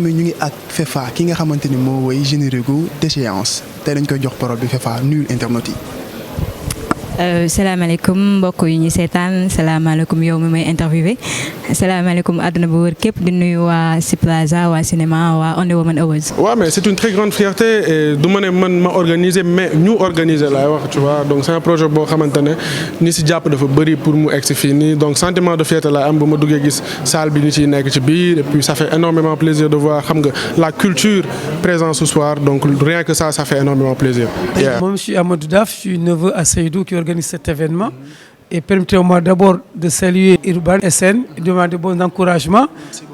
mais ñu ngi ak Fefa ki nga xamante ni moo woy générique d'échéance tey dañ koy jox parole bi Fefa nuyul internautes yi. salaamaaleykum mbokk yi ñu seetaan salaamaaleykum yow mi may interviewé salaamaaleykum àdduna bu wër képp di nuyu waa Si Plaza waa cinéma waa Wonder Woman Awards. Ouais, mais c'est une très grande fierté et du ma ne man ma organiser mais ñu organiser laay wax tu vois donc c'est un projet boo xamante ne ni si jàpp dafa bëri pour mu egg si fii nii donc sentiment de fierté laay am bu ma duggee gis salle bi ni ciy nekk ci biir et puis ça fait énormément plaisir de voir xam nga la culture présente ce soir donc rien que ça fait énormément plaisir. Moi je suis Amadou Daf, je suis neveu à Seydou qui organise cet événement et permettez-moi d'abord de saluer Urban SN et de demander bon encouragement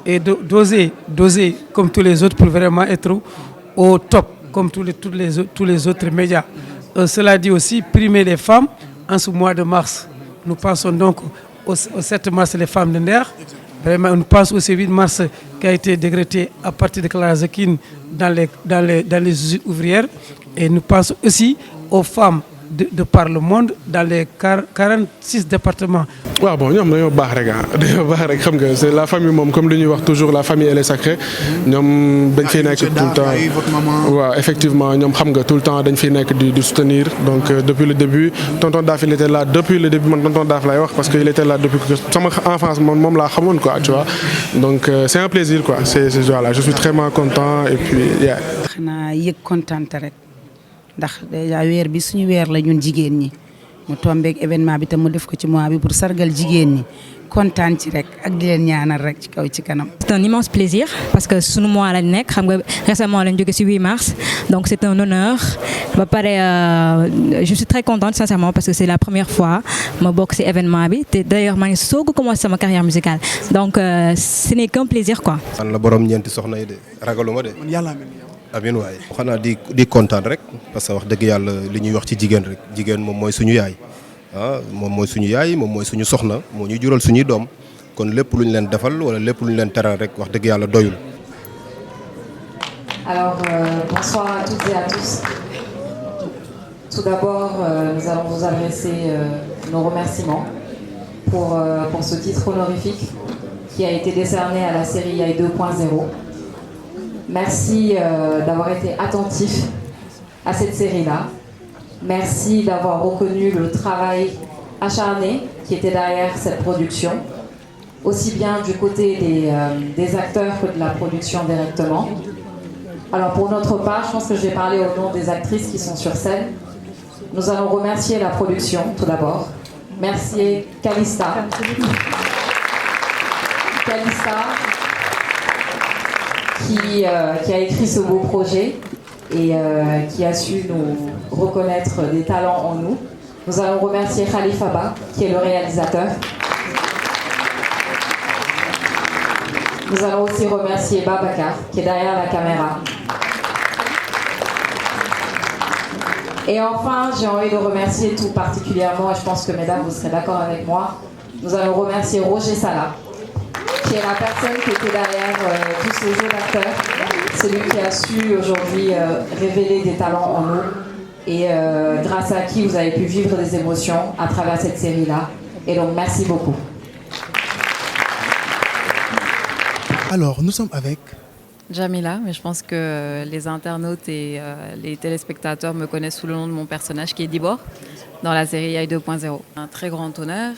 et d'oser comme tous les autres pour vraiment être au top comme tous les autres médias. Cela dit aussi primer les femmes en ce mois de mars. Nous pensons donc au 7 mars les femmes de Nder. Vraiment, on pense aussi au 8 mars qui a été décrété à partir de Clara Zekine dans les usines ouvrières et nous pensons aussi aux femmes de par le monde dans les 46 départements. waaw bon ñoom dañoo baax rek dañoo baax rek xam nga c'est la famille moom comme li ñuy wax toujours la famille elle est sacrée ñoom dañ fiy nekk tout le temps waaw effectivement ñoom xam nga tout le temps dañ fiy nekk di soutenir donc depuis le début tonton Daf il était là depuis le début man tonton Daf lay wax parce que il était là depuis que sama enfance moom laa xamoon quoi tu vois donc c'est un plaisir quoi c'est voilà je suis très content et puis xanaa yëg kontaan rek ndax déjà weer bi suñu weer la ñun jigéen ñi mu tombeek événement bi te mu def ko ci mois bi pour sargal jigéen ñi kontaan ci rek ak di leen ñaanal rek ci kaw ci kanam. C'est un immense plaisir parce que sunu mois lañ nekk xam nga récemment lañ jóge ci 8 mars donc c'est un honneur ba pare je suis très contente sincèrement parce que c'est la première fois ma bokk ci événement bi te d'ailleurs maa ngi soog a commencé sama carrière musicale donc ce n'est qu'un plaisir quoi. man la borom ñeenti soxna yi de ragaluma de. yàlla amiin waaye xanaa di kontaan rek parce que wax dëgg yàlla li ñuy wax ci jigéen rek jigéen moom mooy suñu yaay moom mooy suñu yaay moom mooy suñu soxna moo ñuy jural suñuy doom kon lépp lu ñu leen defal wala lépp lu ñu leen teral rek wax dëgg yàlla doyul. Alors bonsoir à toutes et à tous. Tout d'abord nous allons vous adresser nos remerciements pour ce titre honorifique qui a été décerné à la série Yaye 2.0. Merci d'avoir été attentif à cette série-là. Merci d'avoir reconnu le travail acharné qui était derrière cette production, aussi bien du côté des acteurs que de la production directement. Alors pour notre part, je pense que je vais parler au nom des actrices qui sont sur scène. Nous allons remercier la production tout d'abord. Merci Calista. Qui a écrit ce beau projet et qui a su nous reconnaître des talents en nous. Nous allons remercier Khalifa Ba, qui est le réalisateur. Nous allons aussi remercier Babacar, qui est derrière la caméra. Et enfin, j'ai envie de remercier tout particulièrement, et je pense que mesdames, vous serez d'accord avec moi, nous allons remercier Roger Sala, qui est la personne qui était derrière tous ces jeux d'acteurs. C'est lui qui a su aujourd'hui révéler des talents en nous et grâce à qui vous avez pu vivre des émotions à travers cette série-là. Et donc, merci beaucoup. Alors, nous sommes avec Jamila, mais je pense que les internautes et les téléspectateurs me connaissent sous le nom de mon personnage qui est Dibor dans la série Yaye 2.0. Un très grand honneur.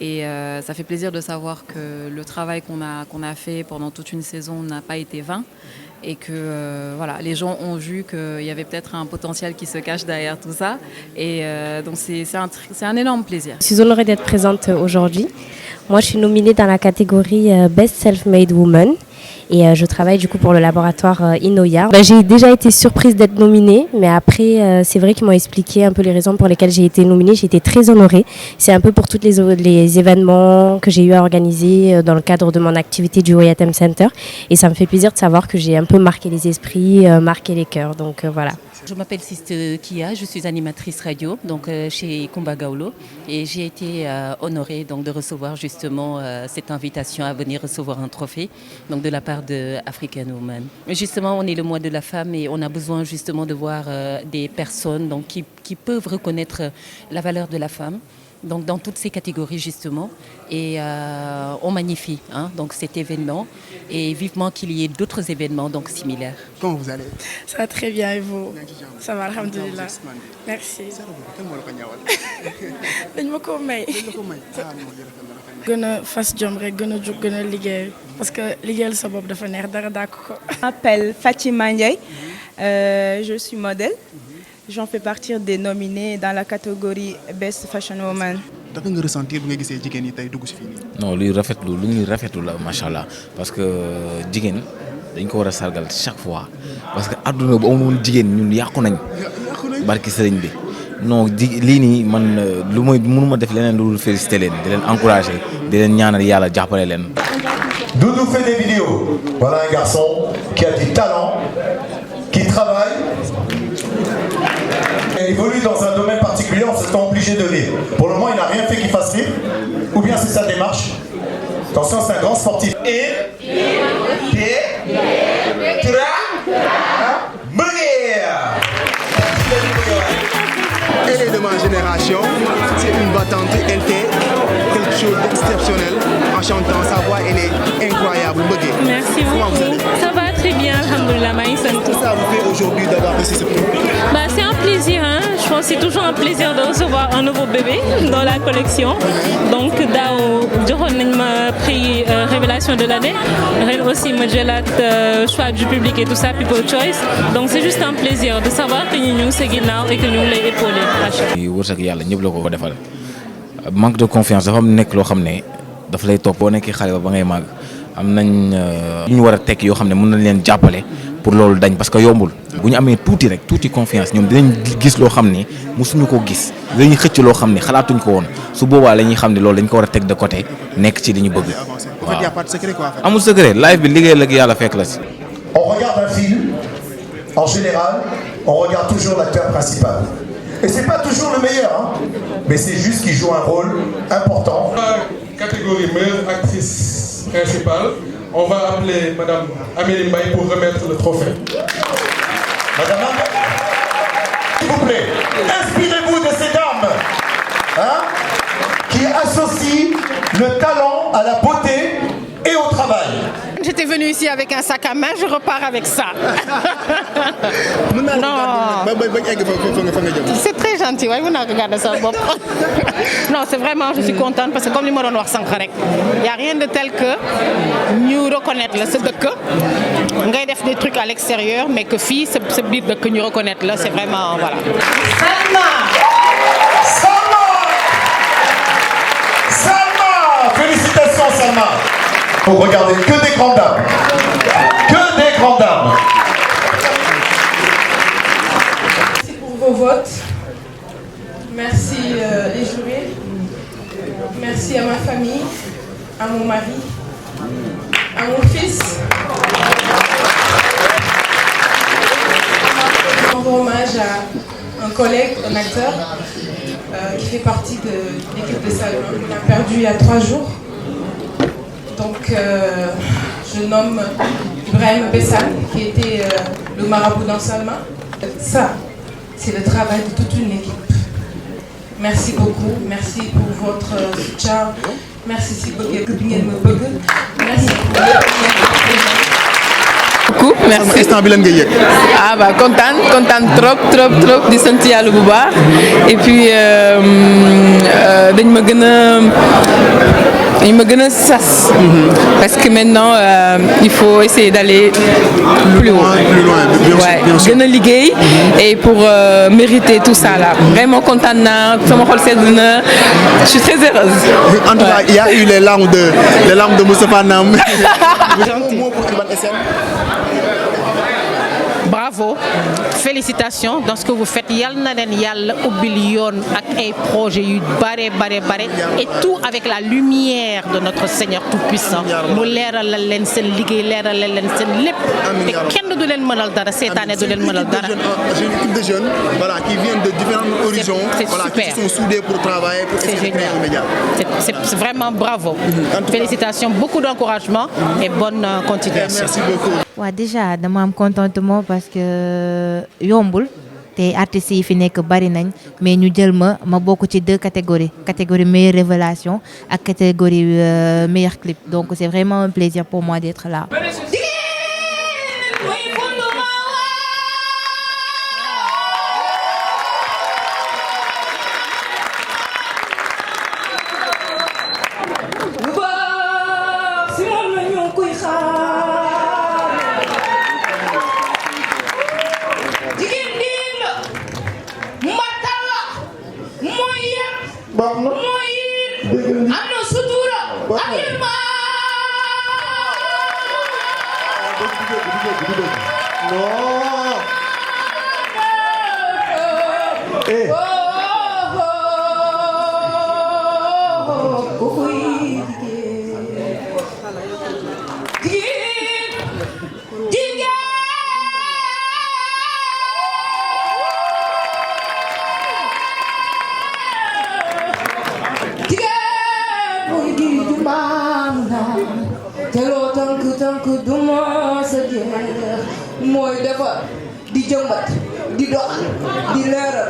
Et ça fait plaisir de savoir que le travail qu'on a fait pendant toute une saison n'a pas été vain et que voilà, les gens ont vu qu'il y avait peut-être un potentiel qui se cache derrière tout ça. Et donc c'est un énorme plaisir. Je suis honorée d'être présente aujourd'hui. Moi, je suis nominée dans la catégorie Best Self-Made Woman. Et je travaille du coup pour le laboratoire Inoya. J'ai déjà été surprise d'être nominée, mais après c'est vrai qu'ils m'ont expliqué un peu les raisons pour lesquelles j'ai été nominée. J'ai été très honorée. C'est un peu pour tous les événements que j'ai eu à organiser dans le cadre de mon activité du Royatem Center. Et ça me fait plaisir de savoir que j'ai un peu marqué les esprits, marqué les cœurs. Donc voilà. Je m'appelle Siste Kia, je suis animatrice radio donc, chez Kumba Gaulo et j'ai été honorée donc, de recevoir justement cette invitation à venir recevoir un trophée donc, de la part de African Woman. Justement, on est le mois de la femme et on a besoin justement de voir des personnes donc, qui peuvent reconnaître la valeur de la femme donc dans toutes ces catégories justement. Et on magnifie donc cet événement et vivement qu'il y ait d'autres événements donc similaires. Comment vous allez? Ça va très bien et vous? Ça va, alhamdoulilah. Merci. dañ ma ko may. gën a fas jom rek gën a jóg gën a liggéey parce que liggéeyal sa bopp dafa neex dara dàkk ko. Je m'appelle Fatima Ndiaye, je suis modèle. J'en fais partie des nominés dans la catégorie Best Fashion Woman. dafa nga ressentir bu nga gisee jigéen yi tey dugg si fii nii. non lu ñuy rafetlu la macha allah parce que jigéen dañ ko war a sargal chaque fois parce que àdduna bu amul jigéen ñun yàqu nañ barki sëriñ bi non lii nii man lu may mënuma def leneen lu dul féliciter leen di leen encourager di leen ñaanal yàlla jàppale leen. Doudou fait des vidéos. Voilà un garçon qui a du talent, qui travaille. Il évolue dans un domaine particulier en se sentant obligé de rire. Pour le moment, il n'a rien fait qui fasse rire. Ou bien c'est sa démarche. Attention, c'est un grand sportif. Elle est de ma génération, c'est une battante, elle fait quelque chose d'exceptionnel en chantant, sa voix elle est incroyable. Merci beaucoup. Ça va très bien, alhamdoulilah, Maïs. Tout ça vous fait aujourd'hui d'avoir reçu ce prix? C'est un plaisir, je pense que c'est toujours un plaisir de recevoir un nouveau bébé dans la collection. Donc daaw joxoon nañ ma prix révélation de l'année, ren aussi ma jëlaat choix du public et tout ça, People Choice. Donc c'est juste un plaisir de savoir que ñu ngi sa ginnaaw et que ñu ngi lay épauler. wërsëg yàlla ñëpp la ko defal manque de confiance dafa am nekk loo xam ne daf lay topp boo nekkee xale ba ngay màgg am nañ yu ñu war a tekk yoo xam ne mën nañ leen jàppale pour loolu dañ parce que yombul bu ñu amee tuuti confiance ñoom dinañ gis loo xam ne mosuñu ko gis dañuy xëcc loo xam ne xalaatuñ ko woon su boobaa la ñuy xam ne loolu dañ ko war a teg de côté nekk ci li ñu bëgg. En fait, y a pas de secret quoi. amul secret live bi liggéey la yàlla fekk la si. On regarde un film, en général, on regarde toujours l'acteur principal. Et c'est pas toujours le meilleur, mais c'est juste qu'il joue un rôle important. Catégorie meilleure actrice principale, on va appeler Madame Amélie Mbaye pour remettre le trophée. Madame Mbaye, s'il vous plaît, inspirez-vous de ces dames qui associent le talent à la beauté et au travail. J'étais venue ici avec un sac à main, je repars avec ça. C'est très gentil, ouais, vous n'avez regardé ça. Non, c'est vraiment, je suis contente parce que comme les mots noirs sans correct, il n'y a rien de tel que nous reconnaître là, c'est de que on a des trucs à l'extérieur, mais que fille, c'est bien de que nous reconnaître là, c'est vraiment, voilà. Salma, félicitations Salma. Vous regardez que des grandes dames. Que des grandes dames. Merci pour vos votes. Merci les jurés. Merci à ma famille, à mon mari, à mon fils. Je rends hommage à un collègue, un acteur qui fait partie de l'équipe de Salma. On a perdu il y a 3 jours. Donc, je nomme Ibrahim Bessan, qui était le marabout dans Salma. Ça, c'est le travail de toute une équipe. Merci beaucoup, merci pour votre soutien. Merci si vous avez Merci beaucoup, merci. Content trop di sant Yàlla bu baax et puis dañ ma gën a sas parce que maintenant il faut essayer d'aller plus loin, gën a liggéey et pour mériter tout ça là. Vraiment content naa sama xol sedd na, je suis très heureuse. En tout cas, il y a eu les larmes de Moustapha Nam. Bravo, félicitations dans ce que vous faites. Yal na len Yalla ubbil yoon ak ay projets yu bare et tout avec la lumière de notre Seigneur Tout-Puissant. Mu leeralal leen seen liggéey, leeralal leen seen lépp. Te kenn du leen mënal dara, seetaane du leen mënal dara. J'ai une équipe de jeunes qui viennent de différents horizons, qui se sont soudés pour travailler, pour exprimer un média. C'est vraiment bravo. Félicitations, beaucoup d'encouragement et bonne continuation. Merci beaucoup. Ouais, déjà dama am contentement parce que yombul te artistes yi fi nekk bari nañ mais ñu jël ma bokk ci 2 catégories catégorie meilleure révélation ak catégorie meilleur clip donc c'est vraiment un plaisir pour moi d'être là. mooy defar di jëmbat di dox di leeral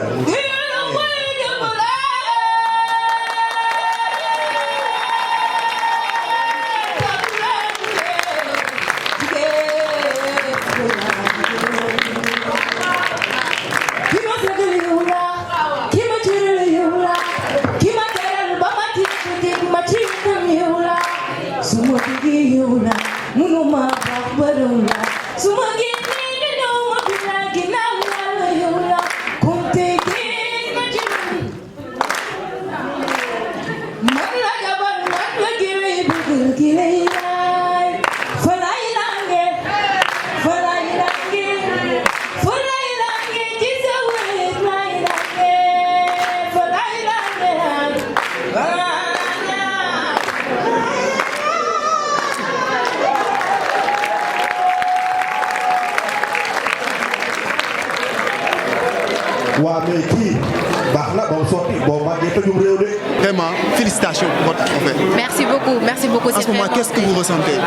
Vraiment, félicitations pour votre trophée. Merci beaucoup. En ce moment, qu'est-ce que vous ressentez?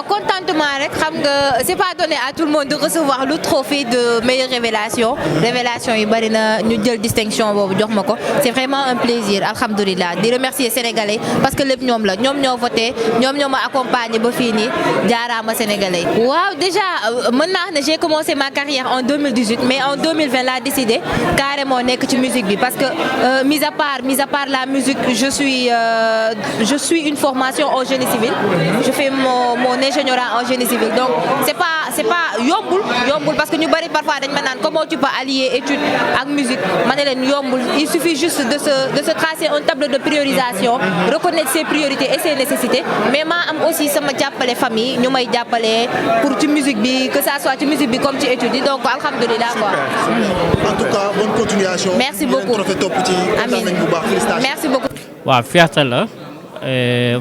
Contentement rek xam nga c'est pas donné à tout le monde de recevoir le trophée de meilleure révélation. Révélation yi bari na ñu jël distinction boobu jox ma ko. C'est vraiment un plaisir, alhamdoulillah. Di remercier Sénégalais parce que lépp ñoom la ñoom ñoo voté ñoom ñoo ma accompagné ba fii nii jaaraama Sénégalais. Waaw déjà mën naa ne j'ai commencé ma carrière en 2018 mais en 2020 laa décidé carrément nekk ci musique bi parce que mis à part la musique je suis une formation en génie civil. Je fais mon ingénierat en génie civil. Donc c'est pas yombul parce que ñu bari parfois dañ ma naan comment tu peux allier études ak musique. Ma ne leen yombul. Il suffit juste de se tracer un tableau de priorisation, reconnaître ses priorités et ses nécessités. Mais ma am aussi sama jàppale famille ñu may jàppale pour ci musique bi que ça soit ci musique bi comme ci études yi donc alhamdoulillah quoi. En tout cas, bonne continuation. Merci beaucoup. Amiin. Merci beaucoup. waaw fierté la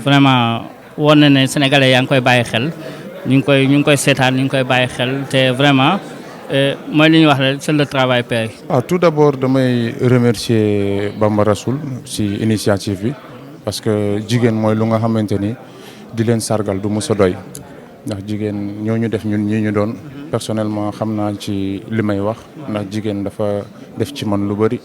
vraiment woon na ne sénégalais yaa ngi koy bàyyi xel ñu ngi koy seetaan ñu ngi koy bàyyi xel te vraiment mooy li ñuy wax rek c'est le travail paye. Tout d'abord damay remercier Bamba Rassoul ci initiative bi parce que jigéen mooy lu nga xamante ni di leen sargal du mës a doy ndax jigéen ñoo ñu def ñun ñii ñu doon personnellement xam naa ci li may wax ndax jigéen dafa def ci man lu bari.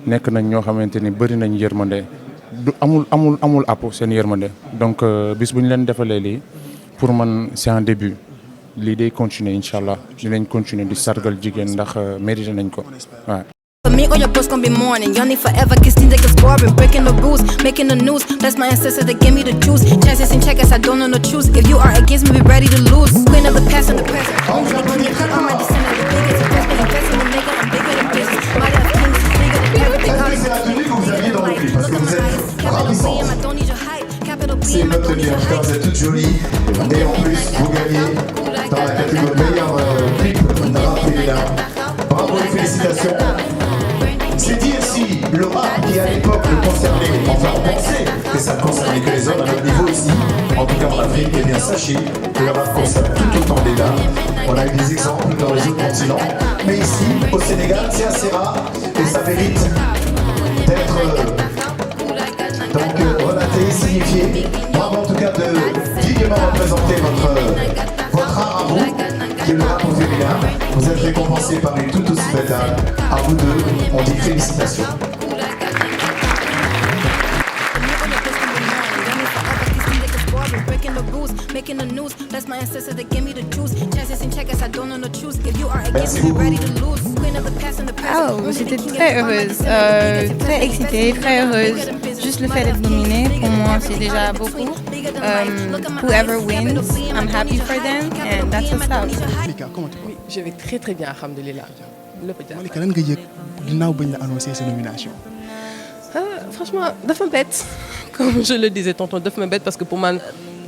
nekk nañ ñoo xamante ni bëri nañ yërmande du amul àpp seen yërmande donc bis bu ñu leen defalee lii pour man c'est un début lii day continuer incha allah dinañ continuer di sargal jigéen ndax mérité nañ ko waaw. For me, all your posts gonna be morning. Y'all need forever, kiss things like it's boring. Breaking the rules, making the news. That's my ancestors that gave me the juice. Chances and checkers, I don't know the truth. If you are against me, be ready to lose. Queen of the past and the present. Only gonna get cut on my descendant. The biggest investment, investing in nigga, I'm bigger than business. My love kings is bigger than everything. C'est la tenue que vous aviez dans le clip parce que vous êtes ravissante. C'est votre tenue, en tout cas vous êtes toute jolie et en plus vous gagnez dans la catégorie meilleur clip rap féminin. Bravo et félicitations. C'est dire si le rap qui à l'époque le concernait, enfin on pensait que ça ne concernait que les hommes à notre niveau ici, en tout cas en Afrique, eh bien sachez que le rap concerne tout autant des dames. On a eu des exemples dans les autres continents, mais ici, au Sénégal, c'est assez rare et ça mérite d'être relaté, signifié. Bravo en tout cas de dignement représenter votre art à vous, qui est le rap au féminin. rien. Vous êtes récompensés par une toute aussi belle dame. À vous deux, on dit félicitations. Making the news, that's my ancestor that gave me the juice. Chances and checkers, I don't know the truth. If you are against me, ready to lose. Queen of the past and the present. Oh, j'étais très heureuse, très excitée, très heureuse. Juste le fait d'être nominée, pour moi, c'est déjà beaucoup. Whoever wins, I'm happy for them, and that's what's up. Malika, comment tu vas? Oui, je vais très très bien, alhamdoulilah. Malika, lan nga yëg ginnaaw bañ la annoncé sa nomination? Franchement, daf ma bête. Comme je le disais tantôt, daf ma bête parce que pour moi,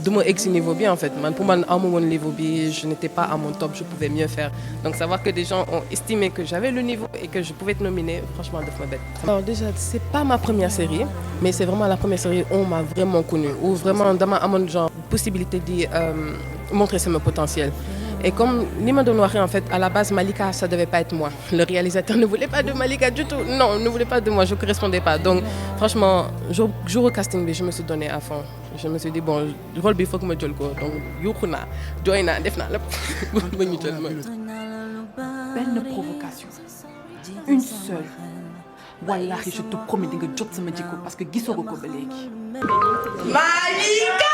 de mon ex-niveau bien en fait. Pour moi, à mon niveau bien, je n'étais pas à mon top, je pouvais mieux faire. Donc savoir que des gens ont estimé que j'avais le niveau et que je pouvais être nominée, franchement, de ma bête. Alors déjà, c'est pas ma première série, mais c'est vraiment la première série où on m'a vraiment connue, où vraiment dans ma genre possibilité de montrer mon potentiel. Et comme Nima Donouari, en fait, à la base, Malika, ça ne devait pas être moi. Le réalisateur ne voulait pas de Malika du tout. Non, il ne voulait pas de moi, je ne correspondais pas. Donc, franchement, jour au casting, je me suis donné à fond. Je me suis dit, bon, le rôle, il faut que je me dise. Donc, Yukuna, Joyna, Defna, Belle provocation. Une seule. Wallahi, je te promets de job sama jiko parce que gisoko ko ba légui. Malika!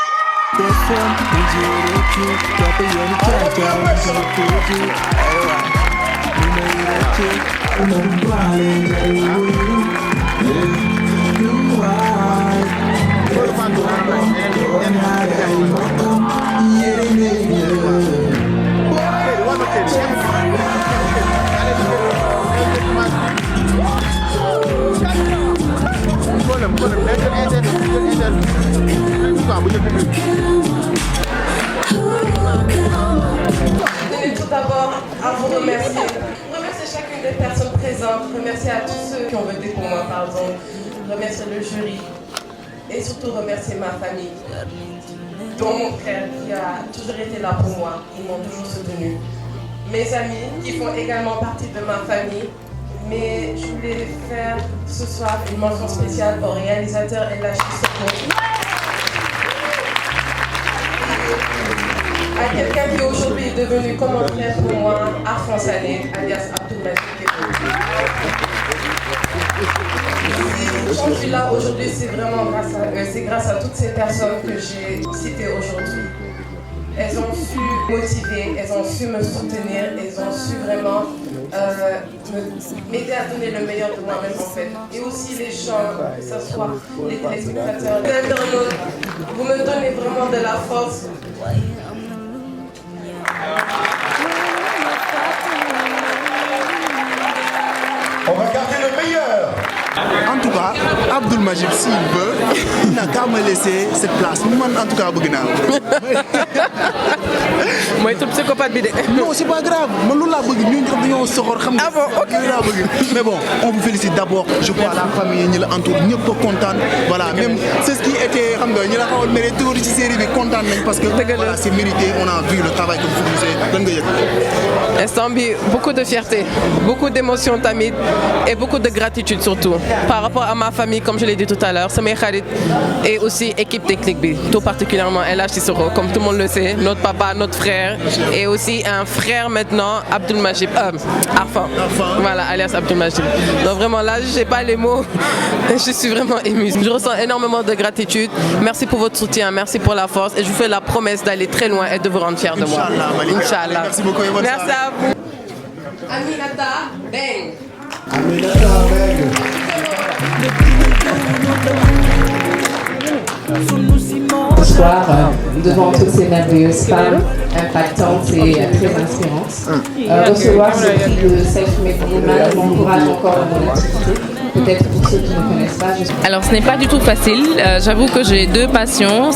Tout d'abord à vous remercier. Remercier chacune des personnes présentes. Remercier à tous ceux qui ont voté pour moi, pardon. Remercier le jury. Et surtout remercier ma famille. Dont mon frère qui a toujours été là pour moi. Ils m'ont toujours soutenu. Mes amis qui font également partie de ma famille. Mais je voulais faire ce soir une mention spéciale au réalisateur Ella Chisoko. À quelqu'un qui aujourd'hui est devenu comme un frère pour moi, Arfan Sané, alias Abdoulmajid Kébou. Si j'en suis là aujourd'hui, c'est vraiment grâce à eux, c'est grâce à toutes ces personnes que j'ai citées aujourd'hui. Elles ont su motiver, elles ont su me soutenir, elles ont su vraiment m'aider à donner le meilleur de moi-même en fait. Et aussi les gens, que ce soit les téléspectateurs, les internautes, vous me donnez vraiment de la force. On va garder le meilleur. En tout cas, Abdoulmajid, s'il veut, il n'a qu'à me laisser cette place. Moi, en tout cas, bëgg naa. Moi, tout psychopathe bi de. Non, c'est pas grave. Moi, loolu laa bëgg ñun ñëpp dañoo soxor xam nga. Ah bon, ok. Laa bëgg. Mais bon, on vous félicite d'abord. Je crois la famille ñi la entoure ñëpp kontaan. Voilà, même c'est ce qui était xam nga ñi la xawoon mérité tuur ci série bi kontaan nañ parce que voilà, c'est mérité. On a vu le travail que vous fournissez. Lan nga yëg. Instant bi, beaucoup de fierté, beaucoup d'émotions tamit et beaucoup de gratitude surtout. Par rapport à ma famille, comme je l'ai dit tout à l'heure, c'est mes kharit et aussi équipe technique B, tout particulièrement Ella Chisoko, comme tout le monde le sait, notre papa, notre frère et aussi un frère maintenant, Abdoulmajid, Arfan, voilà, alias Abdoulmajid. Donc vraiment là, je n'ai pas les mots, je suis vraiment émue. Je ressens énormément de gratitude, merci pour votre soutien, merci pour la force et je vous fais la promesse d'aller très loin et de vous rendre fiers de moi. Inch'Allah. Merci beaucoup et bonne soirée. Merci à vous. Aminata Beng. Ce soir, devant toutes ces merveilleuses femmes impactantes et très inspirantes, recevoir ce prix de Self-Made Woman m'encourage encore à mon activité. Peut-être pour ceux qui ne connaissent pas. Alors ce n'est pas du tout facile. J'avoue que j'ai deux passions,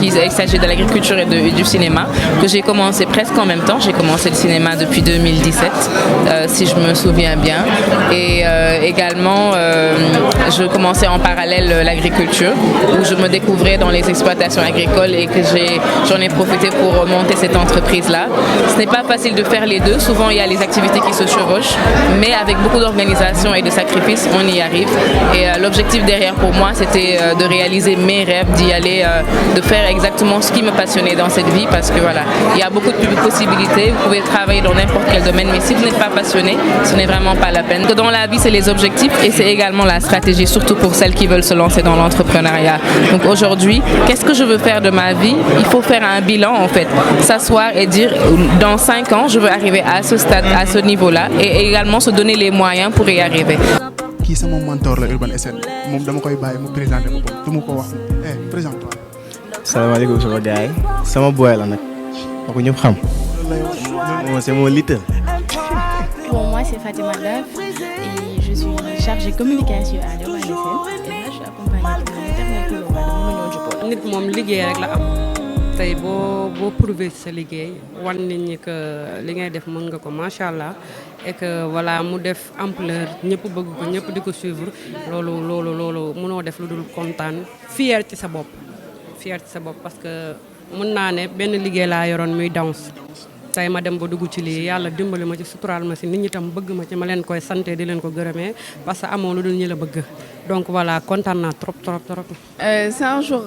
il s'agit de l'agriculture et du cinéma, que j'ai commencé presque en même temps. J'ai commencé le cinéma depuis 2017, si je me souviens bien. Et également, je commençais en parallèle l'agriculture, où je me découvrais dans les exploitations agricoles et que j'en ai profité pour monter cette entreprise-là. Ce n'est pas facile de faire les deux. Souvent, il y a les activités qui se chevauchent, mais avec beaucoup d'organisation et de sacrifices, on y y arrive. Et l'objectif derrière pour moi, c'était de réaliser mes rêves, d'y aller, de faire exactement ce qui me passionnait dans cette vie, parce que voilà, il y a beaucoup de possibilités, vous pouvez travailler dans n'importe quel domaine, mais si vous n'êtes pas passionné, ce n'est vraiment pas la peine. Dans la vie, c'est les objectifs et c'est également la stratégie, surtout pour celles qui veulent se lancer dans l'entrepreneuriat. Donc aujourd'hui, qu'est-ce que je veux faire de ma vie? Il faut faire un bilan en fait, s'asseoir et dire dans 5 ans, je veux arriver à ce stade, à ce niveau-là, et également se donner les moyens pour y arriver. Qui c'est mon mentor la Urban SN moom dama koy bàyyi mu présenter boppam du ma ko wax présente-toi. Salaamaaleykum sama gars yi sama boy la nag ma ko ñëpp xam c'est mon little. Bon, moi c'est Fatima Love et je suis chargée communication à l'Urban SN et là je suis accompagnée de l'éternel Toulouse nit moom liggéey rek la am tey boo prouver sa liggéey wan nit ñi que li ngay def mën nga ko macha allah et que voilà mu def ampleur ñëpp bëgg ko ñëpp di ko suivre loolu mënoo def lu dul kontaan fier ci sa bopp parce que mën naa ne benn liggéey laa yoroon muy danse tey ma dem ba dugg ci lii yàlla dimbali ma ci suturaal ma si nit ñi tam bëgg ma ci ma leen koy santé di leen ko gërëmee parce que amoo lu dul ñi la bëgg donc voilà kontaan naa trop. C'est un jour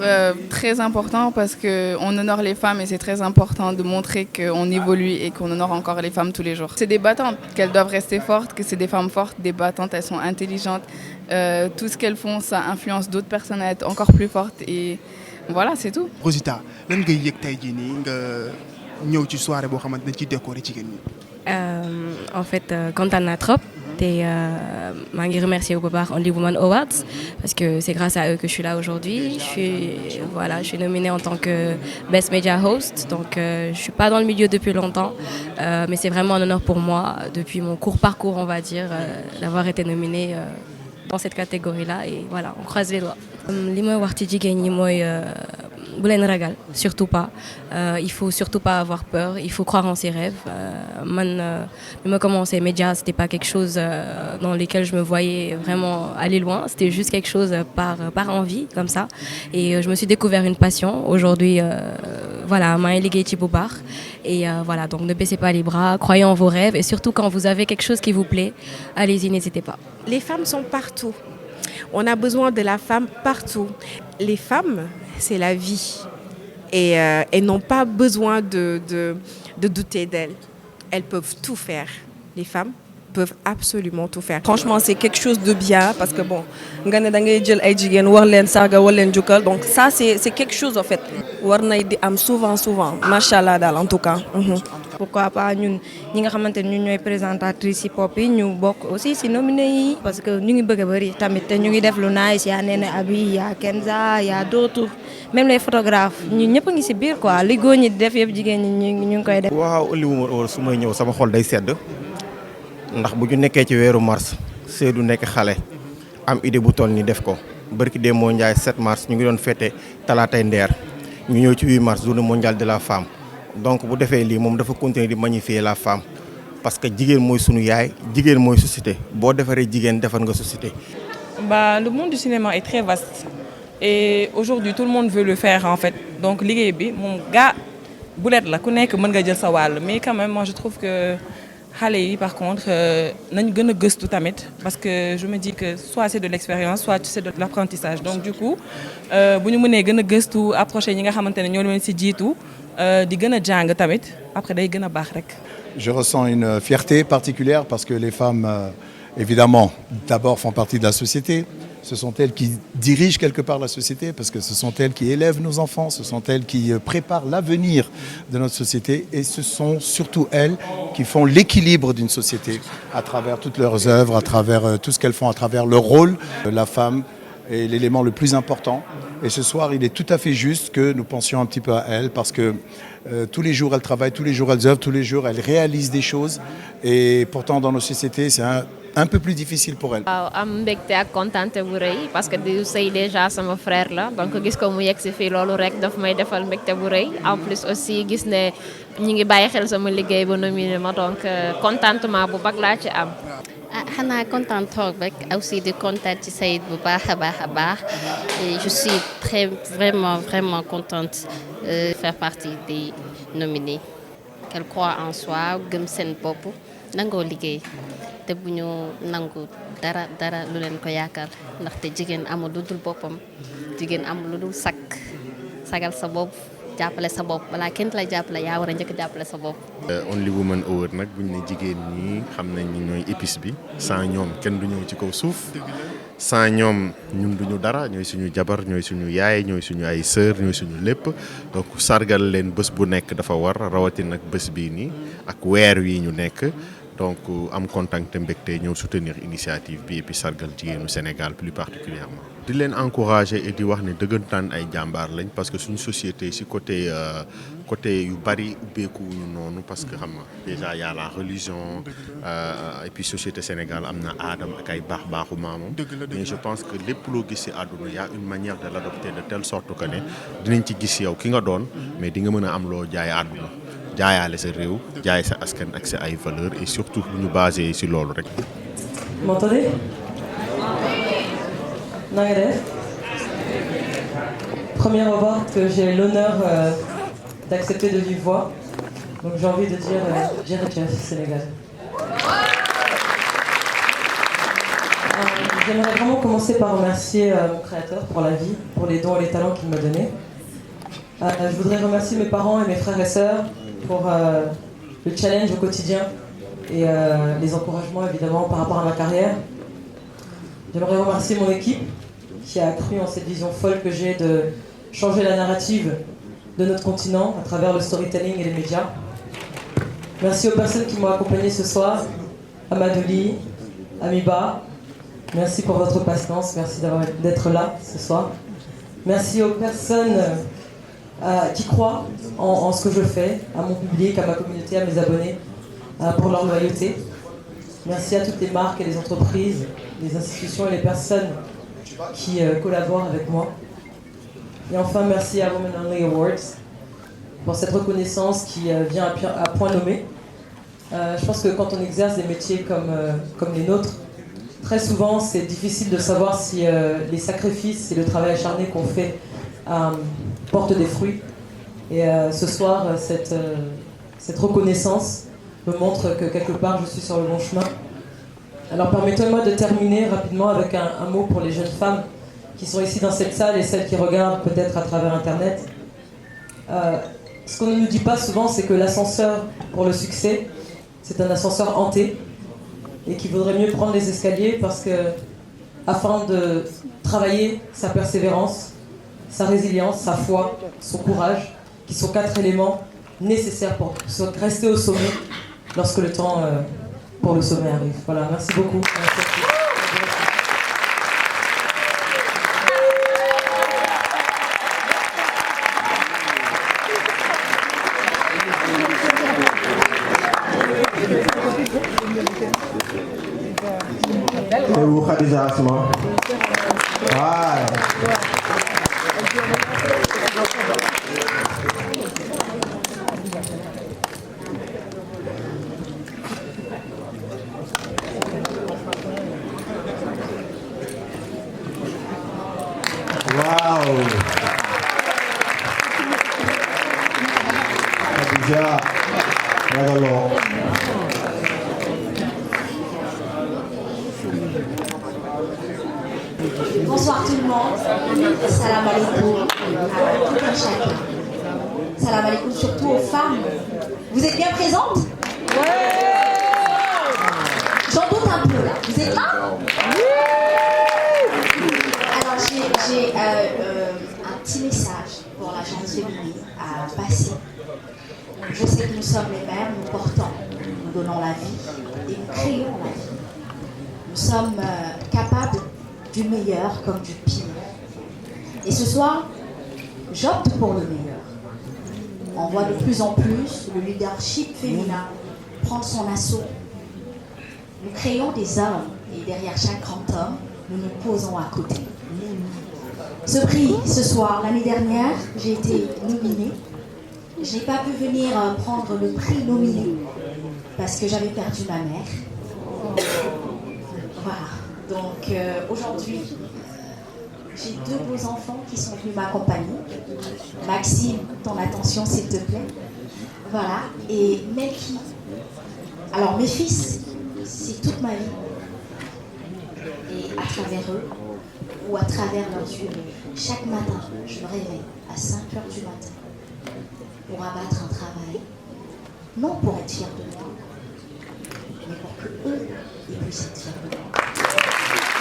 très important parce qu'on honore les femmes et c'est très important de montrer qu'on évolue et qu'on honore encore les femmes tous les jours. C'est des battantes, qu'elles doivent rester fortes, que c'est des femmes fortes, des battantes, elles sont intelligentes. Tout ce qu'elles font, ça influence d'autres personnes à être encore plus fortes et voilà, c'est tout. Rosita, lan ngay yëg tey jii nii nga ñëw ci soirée boo xamante ne ci décoré jigéen ñi. En fait, kontaan naa trop. Et maa ngi remercier bu baax Only Woman Awards parce que c'est grâce à eux que je suis là aujourd'hui. Je suis nominée en tant que Best Media Host, donc je suis pas dans le milieu depuis longtemps, mais c'est vraiment un honneur pour moi depuis mon court parcours, on va dire, d'avoir été nominée dans cette catégorie-là et voilà, on croise les doigts. Li may wax ci jigéen ñi mooy bu leen ragal, surtout pas. Il faut surtout pas avoir peur, il faut croire en ses rêves. Quand j'ai commencé médias, c'était pas quelque chose dans lequel je me voyais vraiment aller loin. C'était juste quelque chose par envie, comme ça. Et je me suis découvert une passion. Aujourd'hui, voilà, maa ngi liggéey ci bu baax. Et voilà, donc ne baissez pas les bras, croyez en vos rêves. Et surtout quand vous avez quelque chose qui vous plaît, allez-y, n'hésitez pas. Les femmes sont partout. On a besoin de la femme partout. Les femmes, c'est la vie. Et elles n'ont pas besoin de douter d'elles. Elles peuvent tout faire. Les femmes peuvent absolument tout faire. Franchement, c'est quelque chose de bien parce que bon, nga ne da ngay jël ay jigéen war leen sarga war leen jukkal. Donc ça, c'est quelque chose en fait. War nay di am souvent. Machallah daal en tout cas. Pourquoi pas ñun ñi nga xamante ne ñun ñooy présentatrice hip hop yi ñu bokk aussi ci nominé yi parce que ñu ngi bëgg a bëri tamit te ñu ngi def lu nice yaa Néné Abi yaa Kenza yaa d'autres même les photographes ñun ñëpp a ngi ci biir quoi li góor ñi def yëpp jigéen ñi ñu ngi koy def. waaw Only Woman Awards su may ñëw sama xol day sedd ndax bu ñu nekkee ci weeru mars Seydou nekk xale am idée bu toll ni def ko barki dee moo Ndiaye 7 mars ñu ngi doon fêté talaatay ndeer ñu ñëw ci 8 mars journée mondiale de la femme. Donc bu defee lii moom dafa continuer di magnifier la femme parce que jigéen mooy sunu yaay jigéen mooy société boo defaree jigéen defar nga société. Le monde du cinéma est très vaste et aujourd'hui tout le monde veut le faire en fait donc liggéey bi moom gaa bulet la ku nekk mën nga jël sa wàll mais quand même moi je trouve que xale yi par contre nañ gën a gëstu tamit parce que je me dis que soit c'est de l'expérience soit c'est de l'apprentissage donc du coup bu ñu mënee gën a gëstu approché ñi nga xamante ne ñoo leen ci jiitu. di gën a jàng tamit après day gën a baax rek. Je ressens une fierté particulière parce que les femmes évidemment d'abord font partie de la société. Ce sont elles qui dirigent quelque part la société parce que ce sont elles qui élèvent nos enfants, ce sont elles qui préparent l'avenir de notre société et ce sont surtout elles qui font l'équilibre d'une société à travers toutes leurs œuvres, à travers tout ce qu'elles font, à travers leur rôle. La femme est l'élément le plus important. Et ce soir, il est tout à fait juste que nous pensions un petit peu à elle parce que tous les jours, elles travaillent, tous les jours, elles œuvrent, tous les jours, elles réalisent des choses. Et pourtant, dans nos sociétés, c'est un peu plus difficile pour elles. waaw am mbégte ak kontaante bu rëy parce que di sëy déjà sama frère la donc gis ko mu yegg si fii loolu rek daf may defal mbégte bu rëy en plus aussi gis ne ñi ngi bàyyi xel sama liggéey ba nominé ma donc contentement bu bag laa ci am. xanaa kontaan toog rek aussi di kontaan ci Saïd bu baax a baax et je suis vraiment contente de faire partie des nominés. qu'elles croient en soi gëm seen bopp nangoo liggéey te bu ñu nangu dara lu leen ko yaakaar ndaxte jigéen amul lu dul boppam jigéen amul lu dul sagal sa bopp jàppale sa bopp balaa kenn lay jàppale yaa war a njëkk jàppale sa bopp. Only Women Award nag buñ ne jigéen ñi xam nañ ni ñooy épice bi sans ñoom kenn du ñëw ci kaw suuf sans ñoom ñun duñu dara ñooy suñu jabar ñooy suñu yaay ñooy suñu ay sœur ñooy suñu lépp donc sargal leen bés bu nekk dafa war rawatina nag bés bii nii ak weer wi ñu nekk. Donc am contact te mbégte ñëw soutenir initiative bi et puis sargal jigéenu Sénégal plus particulièrement di leen encourager et di wax ne dëggantaan ay jàmbaar lañ parce que suñu société ci côté yu bari ubbeekuwuñu noonu parce que xam nga déjà y a la religion et puis société Sénégal am na aadam ak ay baaxu maamam mais je pense que lépp loo gis ci àdduna y a une manière de l'adopter de telle sorte que ne dinañ ci gis yow ki nga doon mais di nga mën a am loo jaay àdduna jaayaale sa réew jaay sa askan ak sa ay valeurs et surtout bu ñu basé ci loolu rek. M'entendez? Na nga def? Première award que j'ai l'honneur d'accepter de vive voix. Donc j'ai envie de dire Jërëjëf Sénégal. J'aimerais vraiment commencer par remercier mon créateur pour la vie, pour les dons et les talents qu'il m'a donnés. Je voudrais remercier mes parents et mes frères et sœurs pour le challenge au quotidien et les encouragements évidemment par rapport à ma carrière. J'aimerais remercier mon équipe qui a cru en cette vision folle que j'ai de changer la narrative de notre continent à travers le storytelling et les médias. Merci aux personnes qui m'ont accompagné ce soir, Amadouli, Amiba. Merci pour votre patience, merci d'être là ce soir. Merci aux personnes qui croient en ce que je fais, à mon public, à ma communauté, à mes abonnés, pour leur loyauté. Merci à toutes les marques et les entreprises, les institutions et les personnes qui collaborent avec moi. Et enfin, merci à Women Only Awards pour cette reconnaissance qui vient à point nommé. Je pense que quand on exerce des métiers comme les nôtres, très souvent c'est difficile de savoir si les sacrifices et le travail acharné qu'on fait portent des fruits. Et ce soir, cette reconnaissance me montre que quelque part je suis sur le bon chemin. Alors permettez-moi de terminer rapidement avec un mot pour les jeunes femmes qui sont ici dans cette salle et celles qui regardent peut-être à travers Internet. Ce qu'on ne nous dit pas souvent, c'est que l'ascenseur pour le succès, c'est un ascenseur hanté et qu'il vaudrait mieux prendre les escaliers parce que, afin de travailler sa persévérance, sa résilience, sa foi, son courage, qui sont 4 éléments nécessaires pour rester au sommet lorsque le temps pour le sommet arrive. Voilà, merci beaucoup. C'est vous, Khadija Asma. Wow. Khadija, bravo. Bonsoir tout le monde. Salam alaikum à tout un chacun. Salam alaikum surtout aux femmes. Vous êtes bien présentes? J'en doute un peu là. Vous êtes là? Alors j'ai un petit message pour la gente féminine à passer. Je sais que nous sommes les mères, nous portons, nous donnons la vie et nous créons la vie. Nous sommes capables du meilleur comme du pire. Et ce soir, j'opte pour le meilleur. On voit de plus en plus le leadership féminin prendre son assaut. Nous créons des hommes et derrière chaque grand homme, nous nous posons à côté. Ce prix, ce soir, l'année dernière, j'ai été nominée. Je n'ai pas pu venir prendre le prix nominé parce que j'avais perdu ma mère. Voilà. Donc aujourd'hui, j'ai 2 beaux enfants qui sont venus m'accompagner. Maxime, ton attention s'il te plaît. Voilà, et Melky. Alors mes fils, c'est toute ma vie. Et à travers eux, ou à travers leurs yeux, chaque matin, je me réveille à 5h du matin pour abattre un travail, non pour être fier de moi, mais pour que eux, ils puissent être fiers de moi.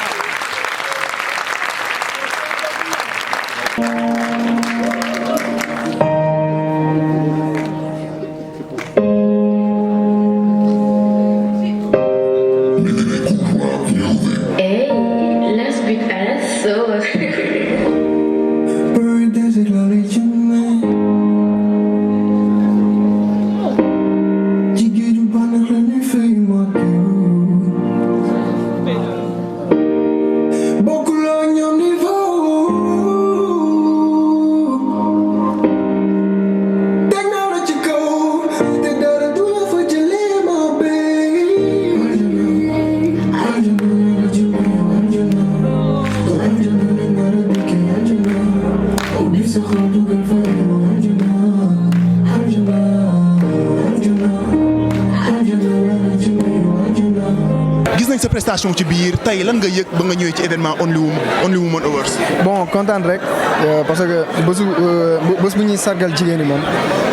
Prestation ci biir tey lan nga yëg ba nga ñëwee ci événement Only Woman Awards. bon kontaan rek parce que bés bu ñuy sargal jigéen ñi moom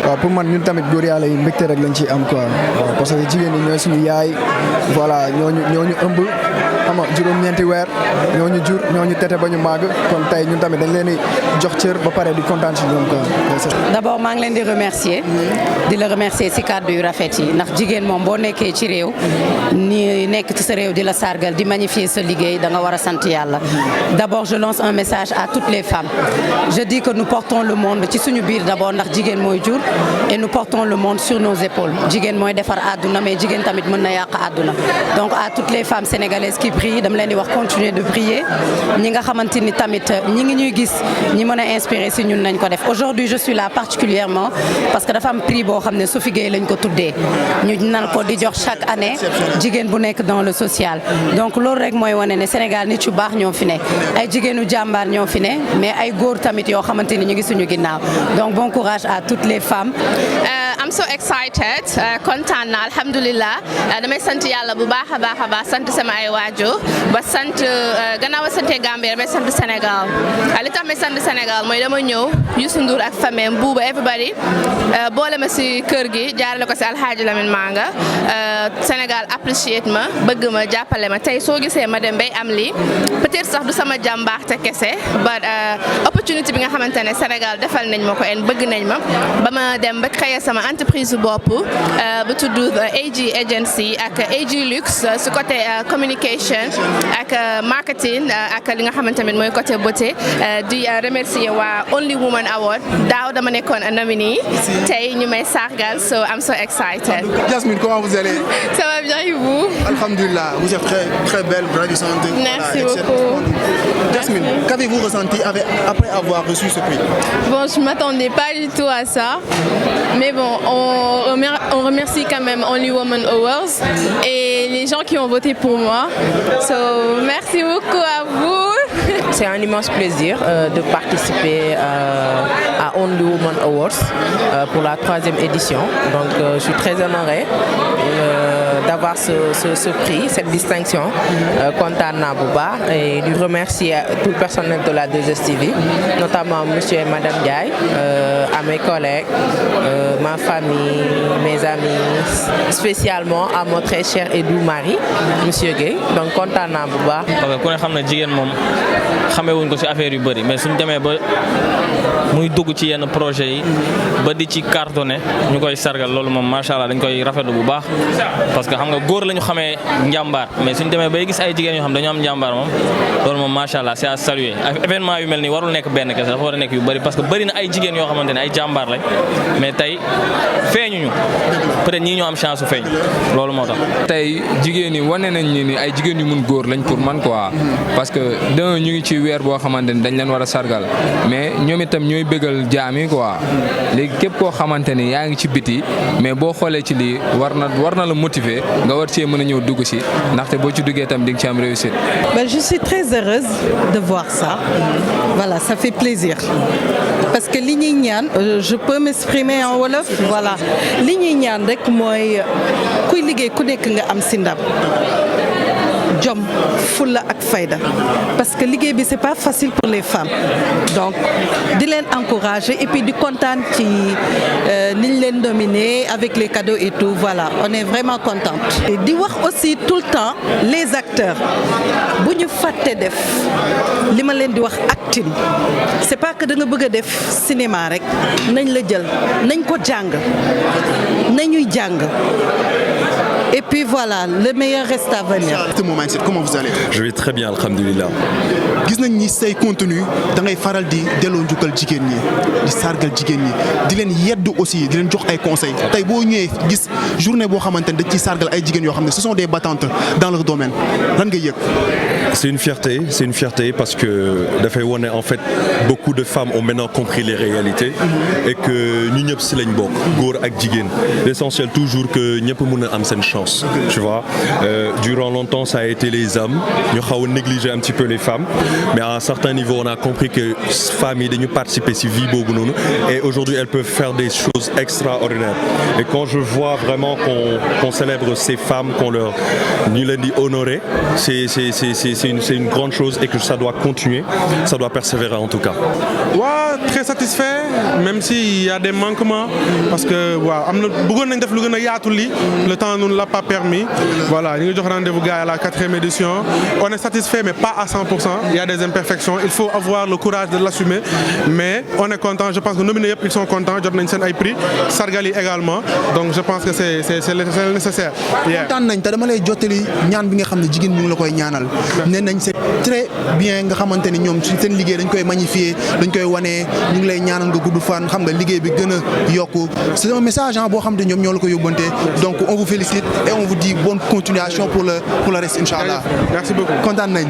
waaw pour man ñun tamit góor yàlla yi mbégte rek lañ ciy am quoi parce que jigéen ñi ñooy suñu yaay voilà ñooñu ëmb xam nga juróom-ñeenti weer ñooñu jur ñooñu tete ba ñu màgg kon tey ñun tamit dañ leen di jox cër ba pare di kontaan ci ñoom quoi. d'abord maa ngi leen di remercier di la remercier ci kàddu yu rafet yi ndax jigéen moom boo nekkee ci réew ni nekk ci sa réew di la sargal di magnifier sa liggéey da nga war a sant yàlla. D'abord je lance un message à toutes les femmes je dis que nous portons le monde ci suñu biir d'abord ndax jigéen mooy jur et nous portons le monde sur nos épaules jigéen mooy defar àdduna mais jigéen tamit mën na yàq àdduna donc à toutes les femmes sénégalaises qui brillent dama leen di wax continuer de briller ñi nga xamante ni tamit ñi ngi ñuy gis ñi mën a inspirer si ñun nañ ko def aujourd'hui je suis là particulièrement parce que dafa am prix boo xam ne Sophie Gueye lañ ko tuddee ñu nan ko di jox chaque année jigéen bu nekk dans le social donc loolu rek mooy wane ne Sénégal nit yu baax ñoo fi ne ay jigéenu jàmbaar ñoo fi ne mais ay góor tamit yoo xamante ni ñu ngi suñu ginnaaw donc bon courage à toutes les femmes. I'm so excited kontaan naa alhamdulilah damay sant yàlla bu baax a baax sant sama ay waajur ba sant gannaaw a sante Gambie damay sant Sénégal li tax may sant Sénégal mooy dama ñëw Youssou Ndour ak famille Bouba everybody boole ma si kër gi jaarale ko si Alhaji Lamine Manga Sénégal appreciate ma bëgg ma jàppale ma tey soo gisee ma dem bay am lii peut-être sax du sama jàmbaarte kese but opportunité bi nga xamante ne Sénégal defal nañ ma ko en bëgg nañ ma ba ma dem ba créer sama entreprise bopp bu tudd AG Agency ak AG Luxe su côté communication ak marketing ak li nga xamante ne mooy côté beauté di remercier waa Only Woman Award daaw dama nekkoon a nominee tey ñu may sargal so I'm so excited. Jasmine, comment vous allez? Ça va bien et vous? Alhamdulillah, vous êtes très très belle, ravissante. Merci beaucoup. Jasmine, qu'avez-vous ressenti après avoir reçu ce prix? Bon, je m'attendais pas du tout à ça, mais bon, on remercie quand même Only Woman Awards et les gens qui ont voté pour moi. So, merci beaucoup à vous. C'est un immense plaisir de participer à Only Woman Awards pour la 3e édition. Donc je suis très honorée d'avoir ce prix, cette distinction. Kontaan naa bu baax et de remercier tout le personnel de la 2STV, notamment monsieur et madame Ndiaye, à mes collègues, ma famille, mes amis, spécialement à mon très cher et doux mari, monsieur Gueye. Donc kontaan naa bu baax. parce que ku ne xam ne jigéen moom xamewuñ ko ci affaire yu bëri mais suñ demee ba muy dugg ci yenn projet yi ba di ci cartonné ñu koy sargal loolu moom macha allah dañ koy rafetlu bu baax parce que xam nga góor la ñu xamee njàmbaar mais suñ demee bay gis ay jigéen yoo xam dañoo am njàmbaar moom loolu moom macha allah c'est à saluer événement yu mel nii warul nekk benn kese dafa war a nekk yu bëri parce que bëri na ay jigéen yoo xamante ne ay jàmbaar lañ mais tey feeñuñu peut-être ñii ñoo am chance su feeñ loolu moo tax. tey jigéen ñi wane nañ ni ay jigéen yu mun góor lañ pour man quoi parce que ñu ngi ci weer boo xamante ni dañ leen war a sargal mais ñoom itam ñooy bëggal jaam yi quoi léegi képp koo xamante ni yaa ngi ci biti mais boo xoolee ci lii war na la motiver nga war cee mën a ñëw dugg ci ndaxte boo ci duggee tam di nga ci am réussite. Je suis très heureuse de voir ça. Voilà, ça fait plaisir. Parce que li ñuy ñaan, je peux m'exprimer en wolof. Voilà, li ñuy ñaan rek mooy kuy liggéey ku nekk nga am si ndam. Jom, fulla ak fayda. Parce que liggéey bi c'est pas facile pour les femmes. Donc di leen encourager et puis di kontaan ci niñ leen dominer avec les cadeaux et tout. Voilà, on est vraiment contente. Et di wax aussi tout le temps les acteurs bu ñu fàtte def li ma leen di wax acting. C'est pas que da nga bëgg a def cinéma rek nañ la jël nañ ko jàng nañuy jàng. Et puis voilà, le meilleur reste à venir. Comment vous allez? Je vais très bien, alhamdulillah. gis nañ ni say contenu da ngay faral di delloo njukkal jigéen ñi di sargal jigéen ñi di leen yedd aussi di leen jox ay conseils tey boo ñëwee gis journée boo xamante ne dañ ciy sargal ay jigéen yoo xam ne ce sont des battantes dans leur domaine lan ngay yëg. C'est une fierté parce que dafay wone en fait beaucoup de femmes ont maintenant compris les réalités et que ñu ñëpp si lañ bokk góor ak jigéen l'essentiel toujours que ñëpp mën a am seen chance tu vois durant longtemps ça a été les hommes ñu xaw a négliger un petit peu les femmes mais à un certain niveau on a compris que femmes yi dañu participer si vie boobu noonu et aujourd'hui elles peuvent faire des choses extraordinaires et quand je vois vraiment qu'on célèbre ces femmes qu'on leur ñu leen di honorer c'est une grande chose et que ça doit continuer, ça doit persévérer en tout cas. Ouais, très satisfait, même s'il y a des manquements, parce que le temps ne nous l'a pas permis. Voilà, nous avons rendez-vous à la 4e édition. On est satisfait, mais pas à 100%. Il y a des imperfections. Il faut avoir le courage de l'assumer. Mais on est content. Je pense que nominés, ils sont contents. Jordan Nsen a pris. Sargali également. Donc je pense que c'est nécessaire. C'est très bien nga xamante ni ñoom ci seen liggéey dañ koy magnifier dañ koy wane ñu ngi lay ñaanal nga gudd fan xam nga liggéey bi gën a yokku c'est un message boo xam ne ñoom ñoo la ko yóbbante donc on vous félicite et on vous dit bonne continuation pour le reste inchallah. Merci beaucoup kontaan nañ.